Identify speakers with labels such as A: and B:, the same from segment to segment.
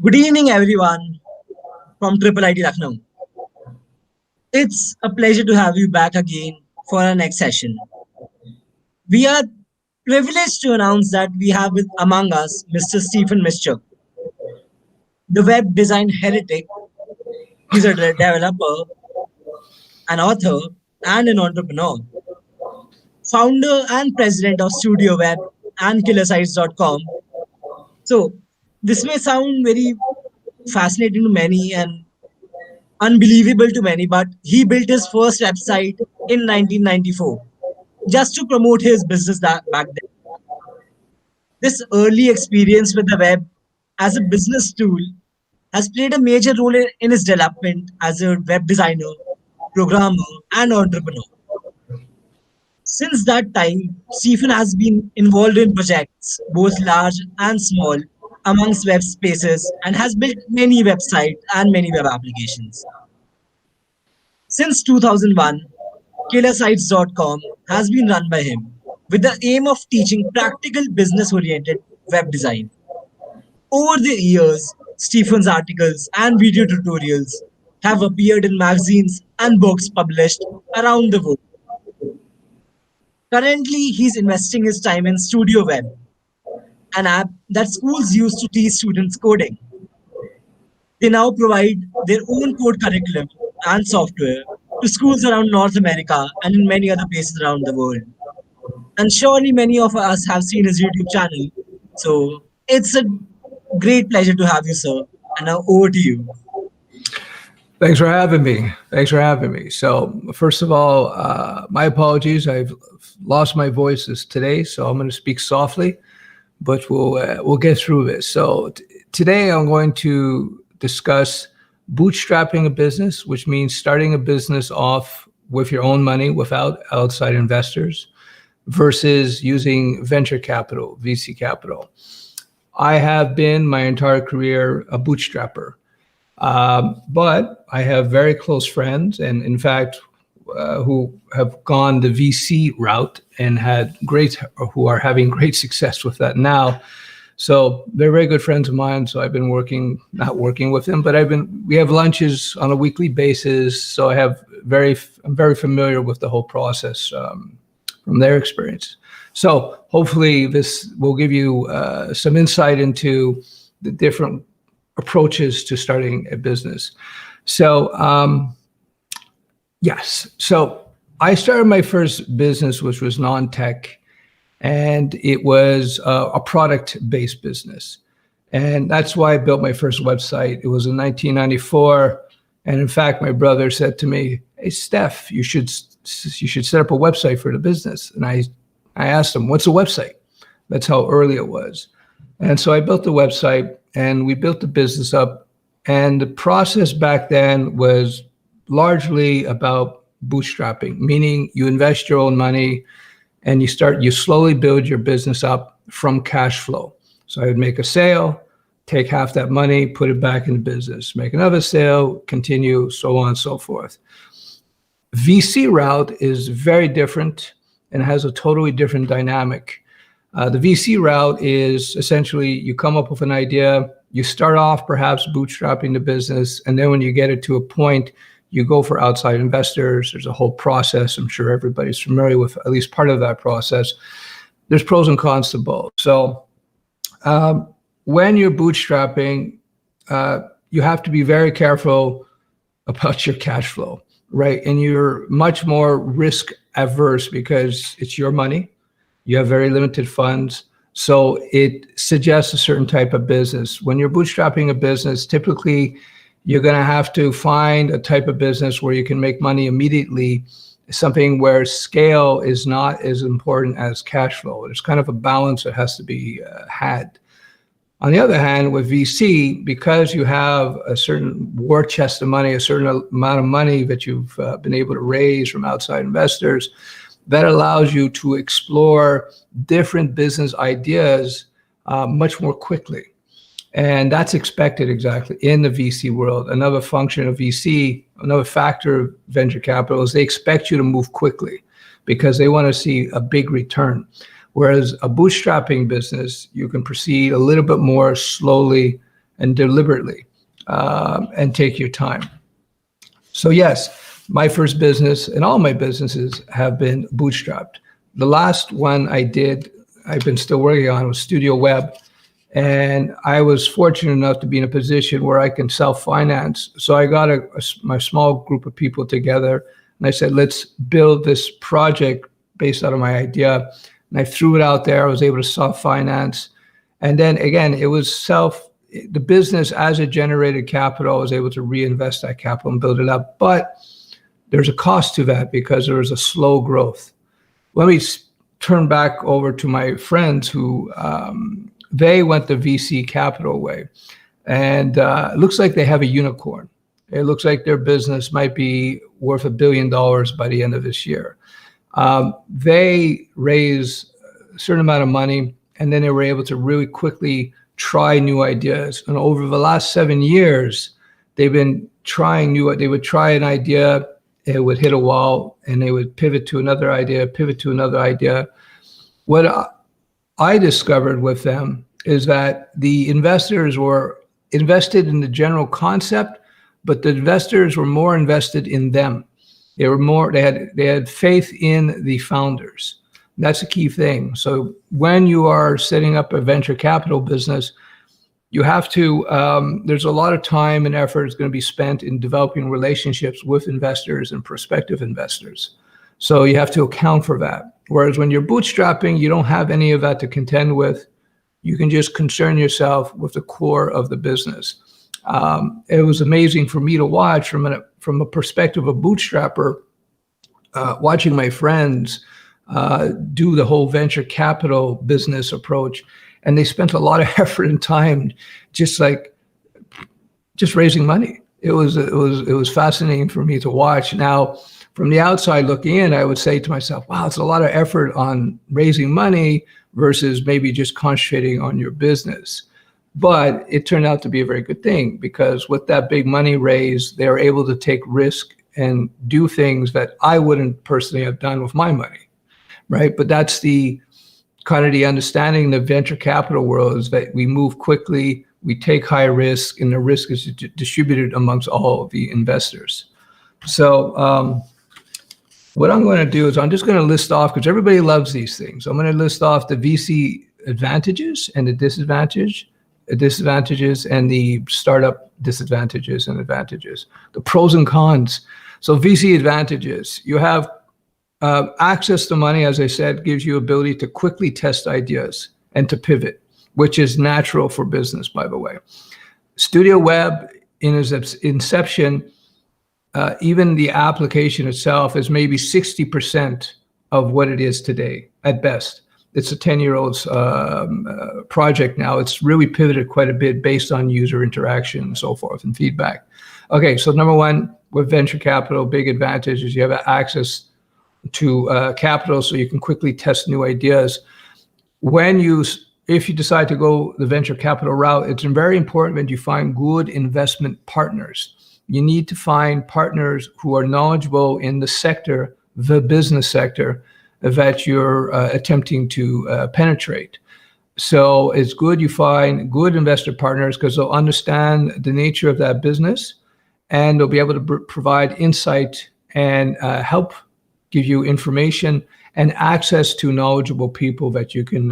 A: Good evening, everyone from IIIT Lucknow. It's a pleasure to have you back again for our next session. We are privileged to announce that we have among us Mr. Stefan Mischook, the web design heretic. He's a developer, an author, and an entrepreneur, founder and president of Studio Web and killersites.com. So, this may sound very fascinating to many and unbelievable to many, but he built his first website in 1994 just to promote his business back then. This early experience with the web as a business tool has played a major role in his development as a web designer, programmer, and entrepreneur. Since that time, Stephen has been involved in projects, both large and small, amongst web spaces and has built many websites and many web applications. Since 2001, killersites.com has been run by him with the aim of teaching practical business-oriented web design. Over the years, Stephen's articles and video tutorials have appeared in magazines and books published around the world. Currently, he's investing his time in Studio Web, an app that schools use to teach students coding. They now provide their own code curriculum and software to schools around North America and in many other places around the world. And surely many of us have seen his YouTube channel. So it's a great pleasure to have you, sir. And now over to you.
B: Thanks for having me. So first of all, my apologies. I've lost my voice today, so I'm going to speak softly, but we'll get through this. So today I'm going to discuss bootstrapping a business, which means starting a business off with your own money without outside investors, versus using venture capital, VC capital. I have been my entire career a bootstrapper, but I have very close friends, and in fact, who have gone the VC route and who are having great success with that now. So they're very good friends of mine. So I've been not working with them, but we have lunches on a weekly basis. So I'm very familiar with the whole process from their experience. So hopefully this will give you some insight into the different approaches to starting a business. So yes, so I started my first business, which was non-tech, and it was a product-based business. And that's why I built my first website. It was in 1994. And in fact, my brother said to me, "Hey, Steph, you should set up a website for the business." And I asked him, "What's a website?" That's how early it was. And so I built the website and we built the business up. And the process back then was largely about bootstrapping, meaning you invest your own money and you slowly build your business up from cash flow. So I would make a sale, take half that money, put it back in the business, make another sale, continue, so on and so forth. VC route is very different and has a totally different dynamic. The VC route is essentially you come up with an idea, you start off perhaps bootstrapping the business, and then when you get it to a point, you go for outside investors. There's a whole process. I'm sure everybody's familiar with at least part of that process. There's pros and cons to both. So when you're bootstrapping, you have to be very careful about your cash flow, right? And you're much more risk averse because it's your money. You have very limited funds. So it suggests a certain type of business. When you're bootstrapping a business, typically you're going to have to find a type of business where you can make money immediately, something where scale is not as important as cash flow. There's kind of a balance that has to be had. On the other hand, with VC, because you have a certain war chest of money, a certain amount of money that you've been able to raise from outside investors, that allows you to explore different business ideas much more quickly. And that's expected exactly in the VC world. Another function of VC, another factor of venture capital is they expect you to move quickly because they want to see a big return. Whereas a bootstrapping business, you can proceed a little bit more slowly and deliberately, and take your time. So yes, my first business and all my businesses have been bootstrapped. The last one I've been still working on, was Studio Web. And I was fortunate enough to be in a position where I can self-finance. So I got my small group of people together, and I said, let's build this project based out of my idea. And I threw it out there. I was able to self-finance. And then again, it was the business, as it generated capital, I was able to reinvest that capital and build it up. But there's a cost to that because there was a slow growth. Let me turn back over to my friends who, they went the VC capital way. And it looks like they have a unicorn. It looks like their business might be worth $1 billion by the end of this year. They raise a certain amount of money, and then they were able to really quickly try new ideas. And over the last 7 years, they've been trying they would try an idea, it would hit a wall, and they would pivot to another idea, What I discovered with them is that the investors were invested in the general concept, but the investors were more invested in them. They had faith in the founders. That's a key thing. So when you are setting up a venture capital business, you have to, there's a lot of time and effort is going to be spent in developing relationships with investors and prospective investors. So you have to account for that. Whereas when you're bootstrapping, you don't have any of that to contend with. You can just concern yourself with the core of the business. It was amazing for me to watch from a perspective of bootstrapper, watching my friends do the whole venture capital business approach. And they spent a lot of effort and time just raising money. It was fascinating for me to watch. Now, from the outside looking in, I would say to myself, wow, it's a lot of effort on raising money versus maybe just concentrating on your business. But it turned out to be a very good thing, because with that big money raise, they were able to take risk and do things that I wouldn't personally have done with my money, right? But that's the kind of the understanding in the venture capital world, is that we move quickly, we take high risk, and the risk is distributed amongst all of the investors. So what I'm going to do is I'm just going to list off, because everybody loves these things. I'm going to list off the VC advantages and the disadvantages and the startup disadvantages and advantages, the pros and cons. So VC advantages, you have access to money, as I said, gives you ability to quickly test ideas and to pivot, which is natural for business, by the way. Studio Web, in its inception, even the application itself is maybe 60% of what it is today, at best. It's a 10-year-old project now. It's really pivoted quite a bit based on user interaction and so forth and feedback. Okay, so number one, with venture capital, big advantage is you have access to capital, so you can quickly test new ideas. If you decide to go the venture capital route, it's very important that you find good investment partners. You need to find partners who are knowledgeable in the sector, the business sector, that you're attempting to penetrate. So it's good you find good investor partners, because they'll understand the nature of that business, and they'll be able to provide insight and help give you information and access to knowledgeable people that you can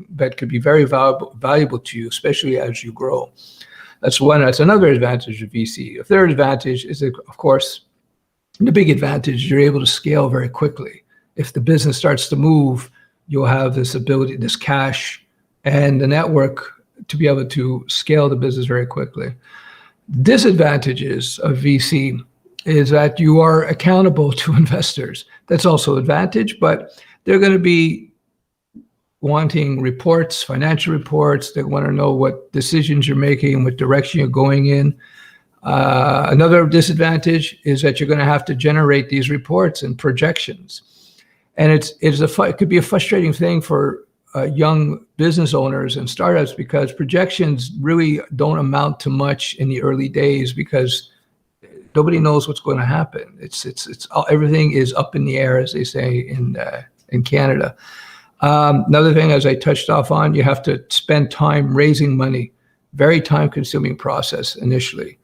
B: that could be very valuable to you, especially as you grow. That's one. That's another advantage of VC. A third advantage is, of course, the big advantage, you're able to scale very quickly. If the business starts to move, you'll have this ability, this cash, and the network to be able to scale the business very quickly. Disadvantages of VC is that you are accountable to investors. That's also an advantage, but they're going to be wanting reports, financial reports. They want to know what decisions you're making, what direction you're going in. Another disadvantage is that you're going to have to generate these reports and projections. And it could be a frustrating thing for young business owners and startups, because projections really don't amount to much in the early days, because nobody knows what's going to happen. Everything is up in the air, as they say in Canada. Another thing, as I touched off on, you have to spend time raising money. very time-consuming process initially.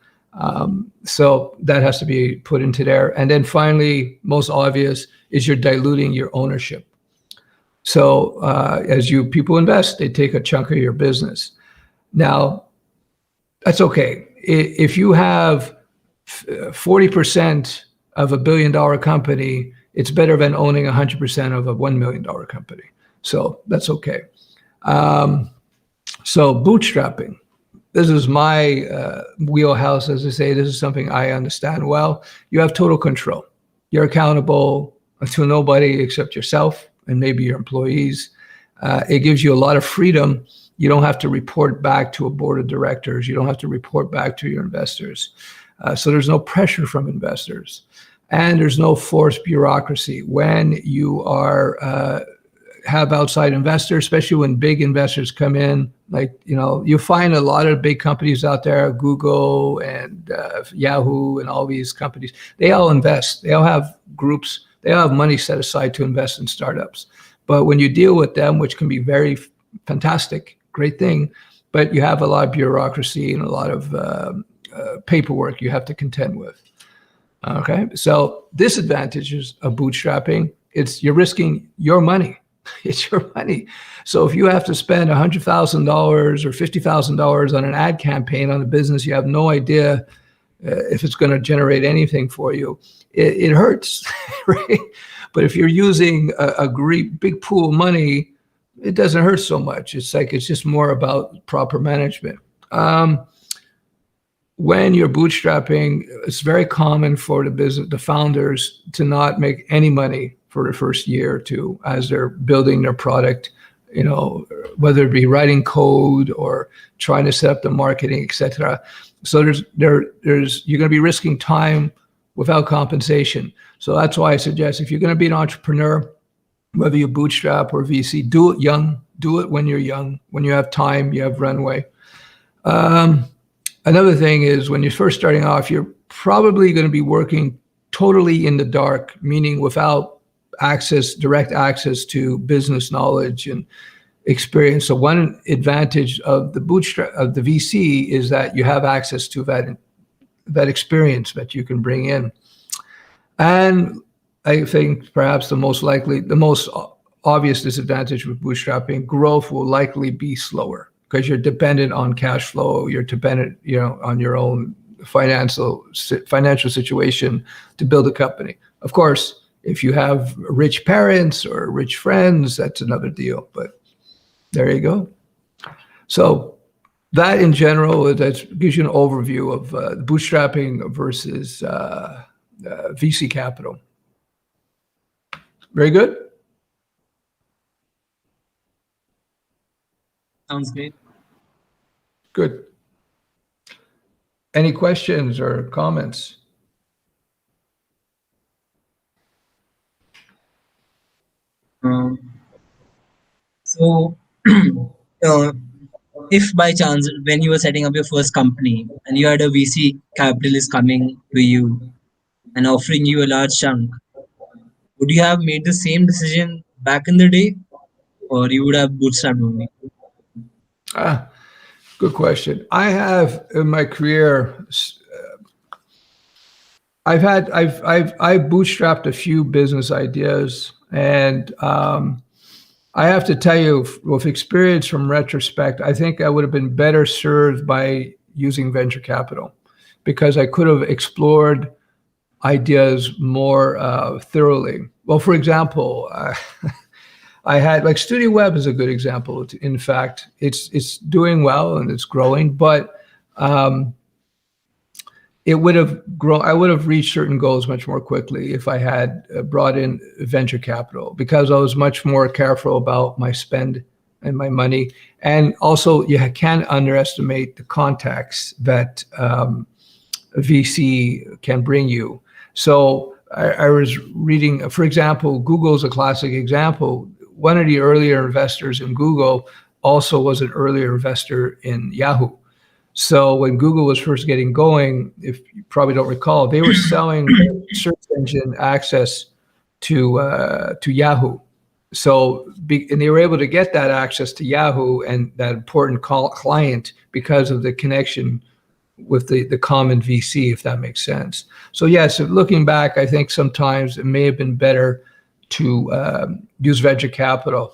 B: So that has to be put into there. And then finally, most obvious is you're diluting your ownership. So as people invest, they take a chunk of your business. Now, that's okay. If you have 40% of $1 billion company, it's better than owning 100% of a $1 million company. So that's okay. So bootstrapping. This is my wheelhouse, as I say. This is something I understand well. You have total control. You're accountable to nobody except yourself and maybe your employees. It gives you a lot of freedom. You don't have to report back to a board of directors. You don't have to report back to your investors. So there's no pressure from investors. And there's no forced bureaucracy. When you have outside investors, especially when big investors come in, like, you find a lot of big companies out there, Google and Yahoo and all these companies, they all invest. They all have groups. They all have money set aside to invest in startups. But when you deal with them, which can be very fantastic, great thing, but you have a lot of bureaucracy and a lot of paperwork you have to contend with. Okay, so disadvantages of bootstrapping, you're risking your money. It's your money. So if you have to spend $100,000 or $50,000 on an ad campaign on a business, you have no idea if it's going to generate anything for you. It hurts, right? But if you're using a great big pool of money, it doesn't hurt so much. It's just more about proper management. When you're bootstrapping, it's very common for the founders to not make any money for the first year or two as they're building their product, whether it be writing code or trying to set up the marketing, etc. So you're going to be risking time without compensation. So that's why I suggest if you're going to be an entrepreneur, whether you bootstrap or VC, do it young. Do it when you're young, when you have time, you have runway. Another thing is when you're first starting off, you're probably going to be working totally in the dark, meaning without direct access to business knowledge and experience. So one advantage of the VC is that you have access to that experience that you can bring in. And I think perhaps the most obvious disadvantage with bootstrapping, growth will likely be slower because you're dependent on cash flow. You're dependent, on your own financial situation to build a company. Of course, if you have rich parents or rich friends, that's another deal. But there you go. So that in general, that gives you an overview of bootstrapping versus VC capital. Very good.
A: Sounds great.
B: Good. Any questions or comments?
A: So, if by chance, when you were setting up your first company and you had a VC capitalist coming to you and offering you a large chunk, would you have made the same decision back in the day, or you would have bootstrapped only?
B: Good question. I have in my career, I've bootstrapped a few business ideas, and I have to tell you, with experience from retrospect, I think I would have been better served by using venture capital because I could have explored ideas more thoroughly. Well, for example, I had Studio Web is a good example. In fact, it's doing well and it's growing, but it would have grown. I would have reached certain goals much more quickly if I had brought in venture capital because I was much more careful about my spend and my money. And also, you can't underestimate the contacts that a VC can bring you. So I was reading, for example, Google's a classic example. One of the earlier investors in Google also was an earlier investor in Yahoo. So when Google was first getting going, if you probably don't recall, they were selling search engine access to Yahoo. And they were able to get that access to Yahoo and that important client because of the connection with the common VC, if that makes sense. So yes, looking back, I think sometimes it may have been better to use venture capital.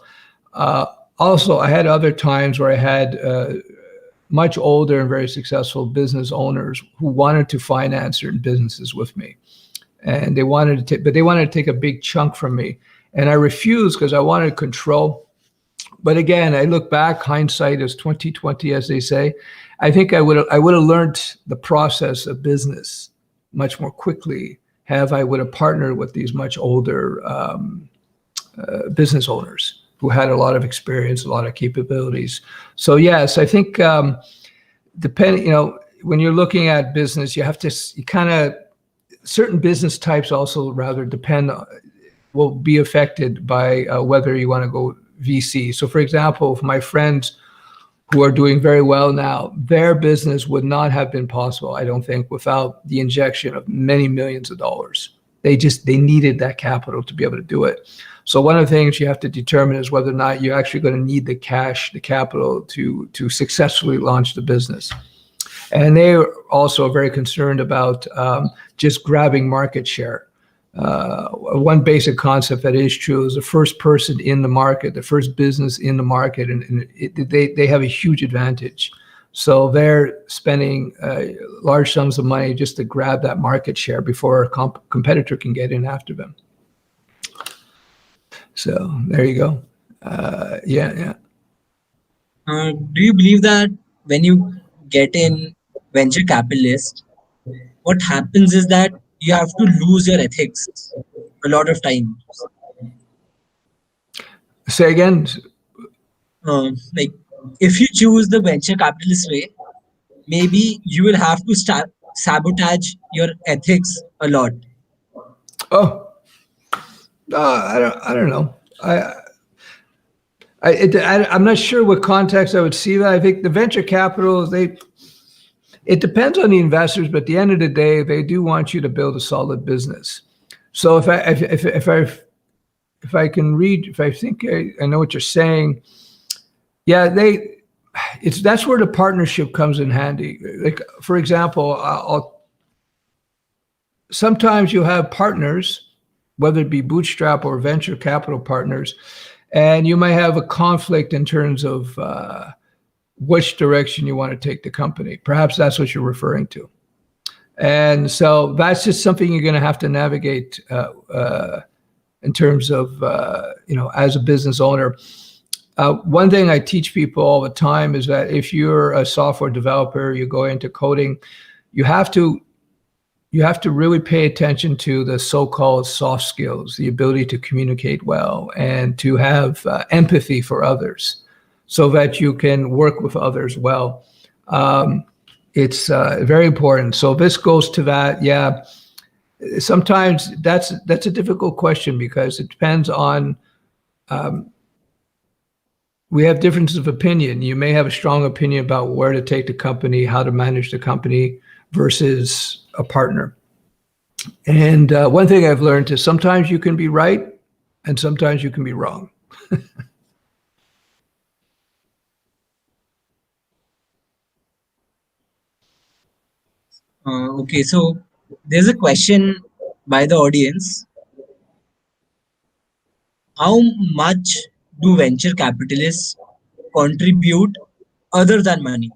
B: Also, I had other times where I had much older and very successful business owners who wanted to finance certain businesses with me, and they wanted to take a big chunk from me, and I refused because I wanted control. But again, I look back, hindsight is 2020, as they say. I think I would have learned the process of business much more quickly I would have partnered with these much older business owners who had a lot of experience, a lot of capabilities. So yes, I think when you're looking at business, certain business types also rather will be affected by whether you want to go VC. So for example, for my friends who are doing very well now, their business would not have been possible, I don't think, without the injection of many millions of dollars. They needed that capital to be able to do it. So one of the things you have to determine is whether or not you're actually going to need the capital to successfully launch the business. And they are also very concerned about just grabbing market share. One basic concept that is true is the first person in the market, the first business in the market, and they have a huge advantage. So they're spending large sums of money just to grab that market share before a competitor can get in after them. So there you go. Yeah.
A: Do you believe that when you get in venture capitalist, what happens is that you have to lose your ethics a lot of times?
B: Say again.
A: Like if you choose the venture capitalist way, maybe you will have to sabotage your ethics a lot.
B: Oh, I don't know. I'm not sure what context I would see that. I think the venture capital it depends on the investors, but at the end of the day, they do want you to build a solid business. So if I think I know what you're saying, yeah, that's where the partnership comes in handy. Like for example, sometimes you have partners, whether it be bootstrap or venture capital partners, and you might have a conflict in terms of which direction you want to take the company. Perhaps that's what you're referring to. And so that's just something you're going to have to navigate in terms of, as a business owner. One thing I teach people all the time is that if you're a software developer, you go into coding, you have to really pay attention to the so-called soft skills, the ability to communicate well and to have empathy for others so that you can work with others well. It's very important. So this goes to that. Yeah, sometimes that's a difficult question because it depends on, we have differences of opinion. You may have a strong opinion about where to take the company, how to manage the company versus a partner. And one thing I've learned is sometimes you can be right and sometimes you can be wrong.
A: Okay, so there's a question by the audience. How much do venture capitalists contribute other than money?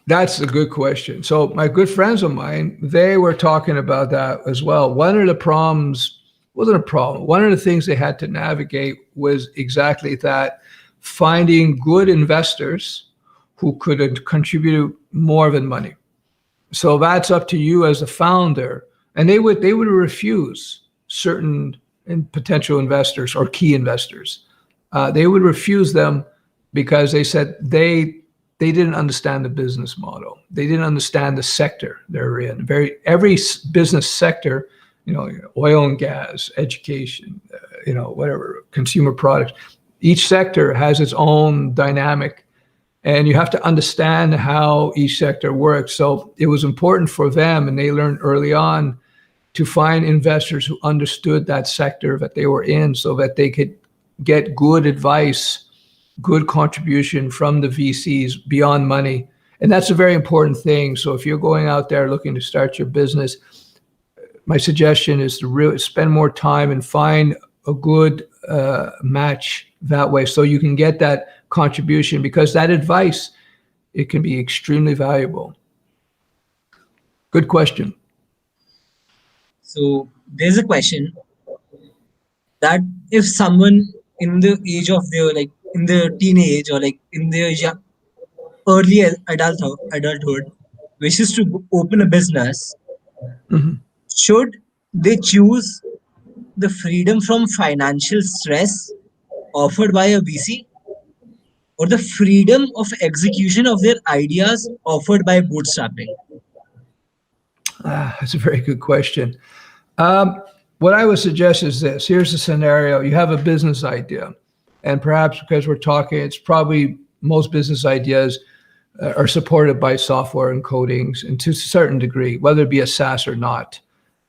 B: That's a good question. So my good friends of mine, they were talking about that as well. One of the problems wasn't a problem. One of the things they had to navigate was exactly that, finding good investors who could contribute more than money. So that's up to you as a founder. And they would refuse certain potential investors or key investors. They would refuse them because they said they didn't understand the business model. They didn't understand the sector they're in. Every business sector, oil and gas, education, whatever, consumer products, each sector has its own dynamic. And you have to understand how each sector works. So it was important for them, and they learned early on to find investors who understood that sector that they were in so that they could get good advice, good contribution from the VCs beyond money. And that's a very important thing. So if you're going out there looking to start your business, my suggestion is to really spend more time and find a good match that way so you can get that contribution, because that advice, it can be extremely valuable. Good question.
A: So there's a question that if someone in the age of their, like in their teenage or like in their early adulthood wishes to open a business, should they choose the freedom from financial stress offered by a VC, or the freedom of execution of their ideas offered by bootstrapping?
B: That's a very good question. What I would suggest is this. Here's the scenario. You have a business idea, and perhaps because we're talking, it's probably most business ideas are supported by software and codings, and to a certain degree, whether it be a SaaS or not.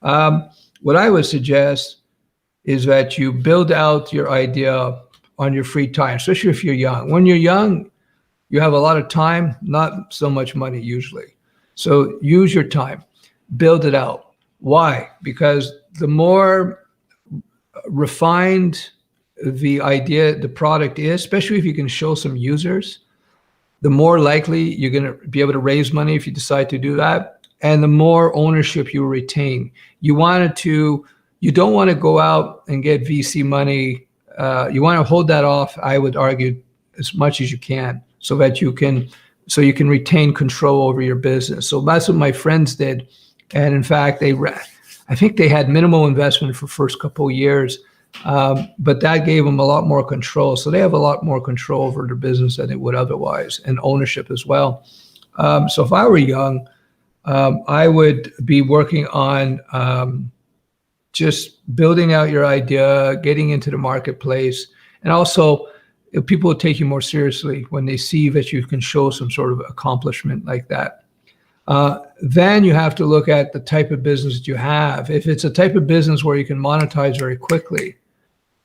B: What I would suggest is that you build out your idea on your free time, especially if you're young. When you're young, you have a lot of time, not so much money usually. So use your time, build it out. Why? Because the more refined the idea, the product is, especially if you can show some users, the more likely you're going to be able to raise money if you decide to do that, and the more ownership you retain. You don't want to go out and get VC money. You want to hold that off, I would argue, as much as you can, so that you can retain control over your business. So that's what my friends did. And in fact, I think they had minimal investment for first couple of years, but that gave them a lot more control. So they have a lot more control over their business than they would otherwise, and ownership as well. So if I were young, I would be working on just building out your idea, getting into the marketplace, and also people will take you more seriously when they see that you can show some sort of accomplishment like that. Then you have to look at the type of business that you have. If it's a type of business where you can monetize very quickly,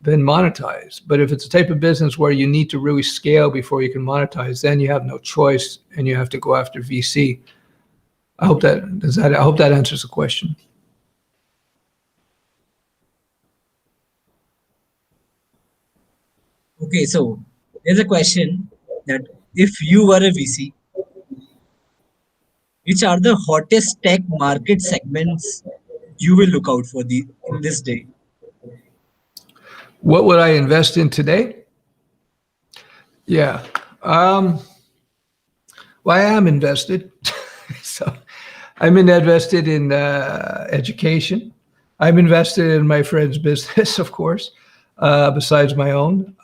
B: then monetize. But if it's a type of business where you need to really scale before you can monetize, then you have no choice and you have to go after VC. I hope that answers the question.
A: Okay, so there's a question that if you were a VC, which are the hottest tech market segments you will look out for in this day?
B: What would I invest in today? Yeah. Well, I am invested. So I'm invested in education. I'm invested in my friend's business, of course, besides my own.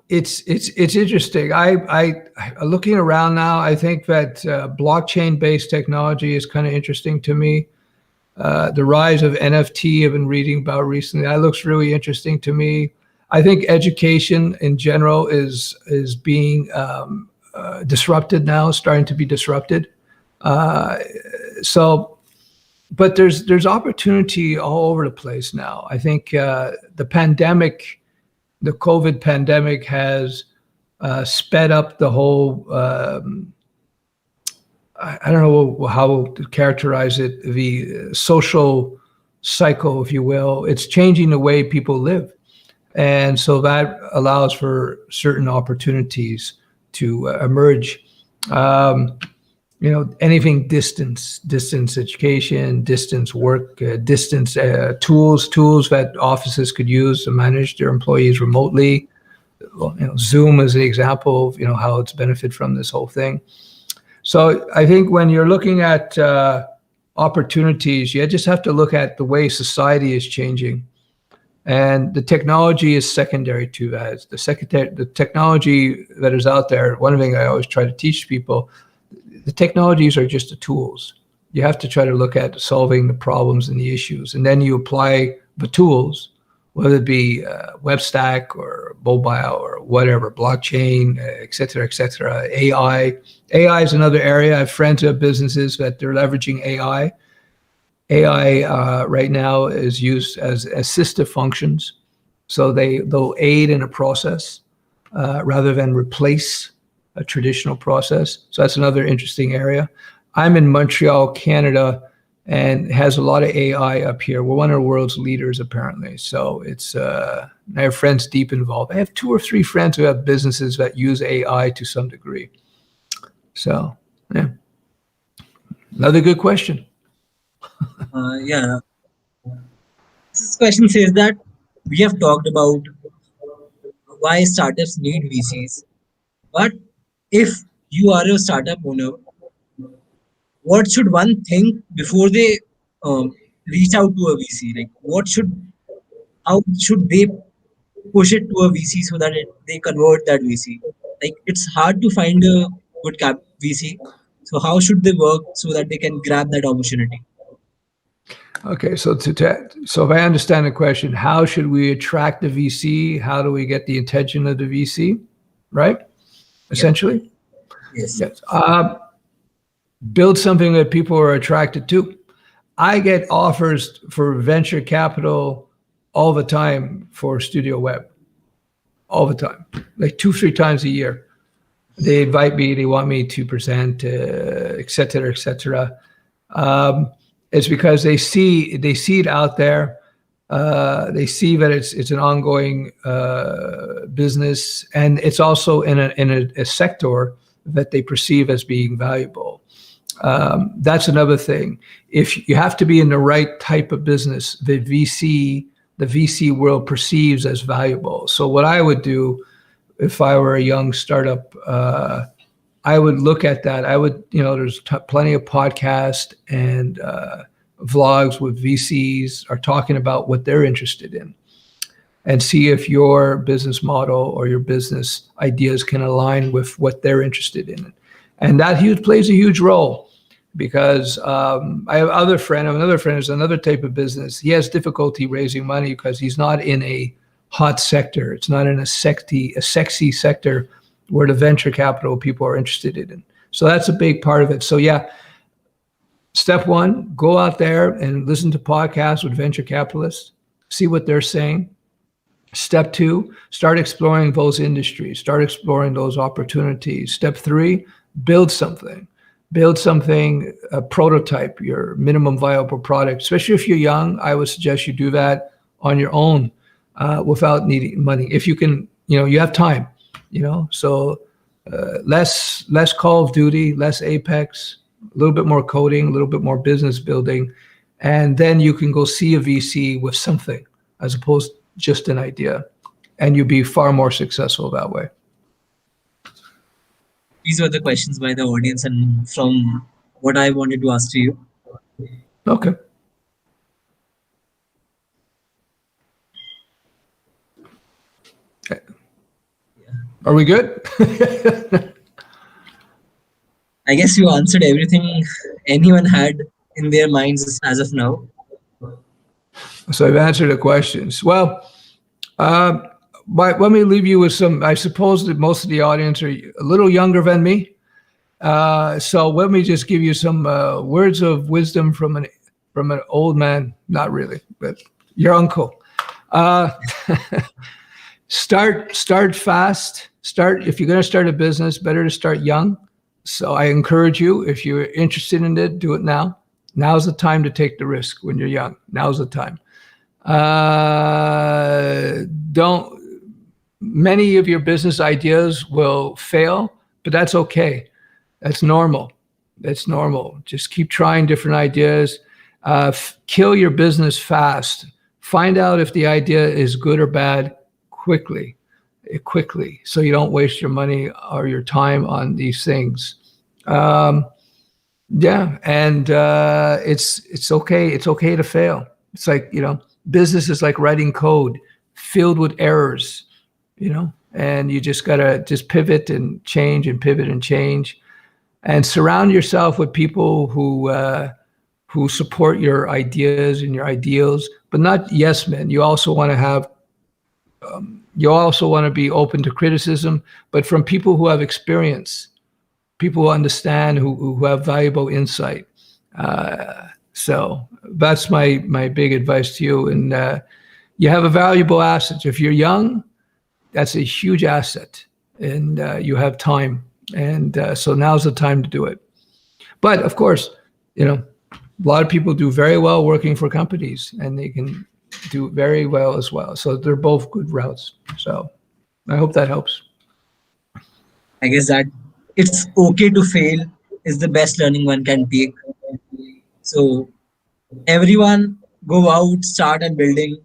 B: It's interesting. I looking around now, I think that blockchain-based technology is kind of interesting to me. The rise of NFT I've been reading about recently, that looks really interesting to me. I think education in general is being disrupted now, starting to be disrupted. But there's opportunity all over the place now. I think the COVID pandemic has sped up the whole, I don't know how to characterize it, the social cycle, if you will. It's changing the way people live. And so that allows for certain opportunities to emerge. Anything distance education, distance work, distance tools that offices could use to manage their employees remotely. Zoom is an example of how it's benefited from this whole thing. So I think when you're looking at opportunities, you just have to look at the way society is changing. And the technology is secondary to that. The technology that is out there, one thing I always try to teach people, the technologies are just the tools. You have to try to look at solving the problems and the issues. And then you apply the tools whether it be web stack or mobile or whatever, blockchain, et cetera, et cetera. AI is another area. I have friends who have businesses that they're leveraging AI. AI right now is used as assistive functions. So they'll aid in a process rather than replace a traditional process. So that's another interesting area. I'm in Montreal, Canada, and has a lot of AI up here. We're one of the world's leaders, apparently. So it's I have friends deep involved. I have 2 or 3 friends who have businesses that use AI to some degree. So, yeah. Another good question.
A: Yeah, this question says that we have talked about why startups need VCs, but if you are a startup owner, what should one think before they um, reach out to a VC? Like, how should they push it to a VC so that they convert that VC? Like, it's hard to find a good VC. So how should they work so that they can grab that opportunity?
B: Okay, so so if I understand the question, how should we attract the VC? How do we get the attention of the VC? Right?
A: Yeah.
B: Essentially,
A: Yes.
B: yes. Build something that people are attracted to. I get offers for venture capital all the time for Studio Web, all the time, like 2-3 times a year. They invite me. They want me to present, et cetera, et cetera. It's because they see it out there. They see that it's an ongoing business, and it's also in a sector that they perceive as being valuable. That's another thing. If you have to be in the right type of business, the VC world perceives as valuable. So what I would do if I were a young startup, I would look at that. I would, there's plenty of podcasts and vlogs with VCs are talking about what they're interested in, and see if your business model or your business ideas can align with what they're interested in. And that plays a huge role, because I have another friend who's another type of business. He has difficulty raising money because he's not in a hot sector. It's not in a sexy sector where the venture capital people are interested in. So that's a big part of it. So yeah, step 1, go out there and listen to podcasts with venture capitalists, see what they're saying. Step 2, start exploring those industries, start exploring those opportunities. Step 3, build something, a prototype, your minimum viable product. Especially if you're young, I would suggest you do that on your own without needing money. If you can, you have time, so less Call of Duty, less Apex, a little bit more coding, a little bit more business building, and then you can go see a VC with something as opposed to just an idea, and you'll be far more successful that way.
A: These were the questions by the audience and from what I wanted to ask to you.
B: Okay. Are we good?
A: I guess you answered everything anyone had in their minds as of now.
B: So I've answered the questions. Well, let me leave you with some. I suppose that most of the audience are a little younger than me. So let me just give you some words of wisdom from an old man. Not really, but your uncle. Start fast. If you're going to start a business, better to start young. So I encourage you, if you're interested in it, do it now. Now's the time to take the risk when you're young. Now's the time. Many of your business ideas will fail, but that's okay. That's normal. Just keep trying different ideas. Kill your business fast. Find out if the idea is good or bad quickly, so you don't waste your money or your time on these things. Yeah, and it's okay. It's okay to fail. It's like, business is like writing code filled with errors, and you just gotta pivot and change and pivot and change, and surround yourself with people who who support your ideas and your ideals, but not yes men. You also want to have, you also want to be open to criticism, but from people who have experience, people who understand, who have valuable insight. So that's my big advice to you. And you have a valuable asset. If you're young, that's a huge asset, and you have time. And so now's the time to do it. But of course, a lot of people do very well working for companies, and they can do very well as well. So they're both good routes. So I hope that helps.
A: I guess that it's okay to fail is the best learning one can take. So everyone go out, start and building.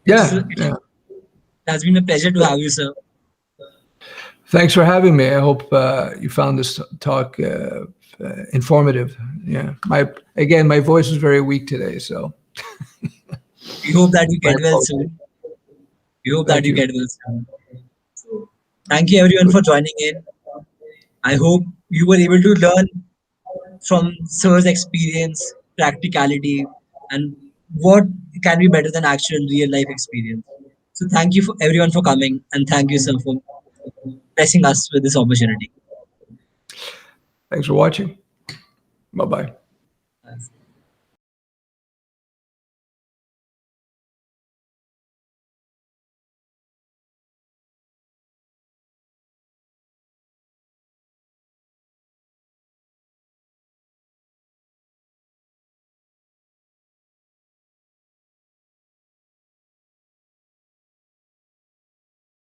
B: Yeah,
A: It
B: yeah.
A: has been a pleasure to have you, sir.
B: Thanks for having me. I hope you found this talk informative. Yeah. My voice is very weak today, so
A: We hope that you
B: my
A: get well
B: apologies.
A: soon. We hope that
B: Thank
A: you
B: you.
A: get well soon. So thank you everyone for joining in. I hope you were able to learn from sir's experience, practicality, and what can be better than actual real life experience. So thank you for everyone for coming, and thank you, sir, for blessing us with this opportunity.
B: Thanks for watching. Bye bye.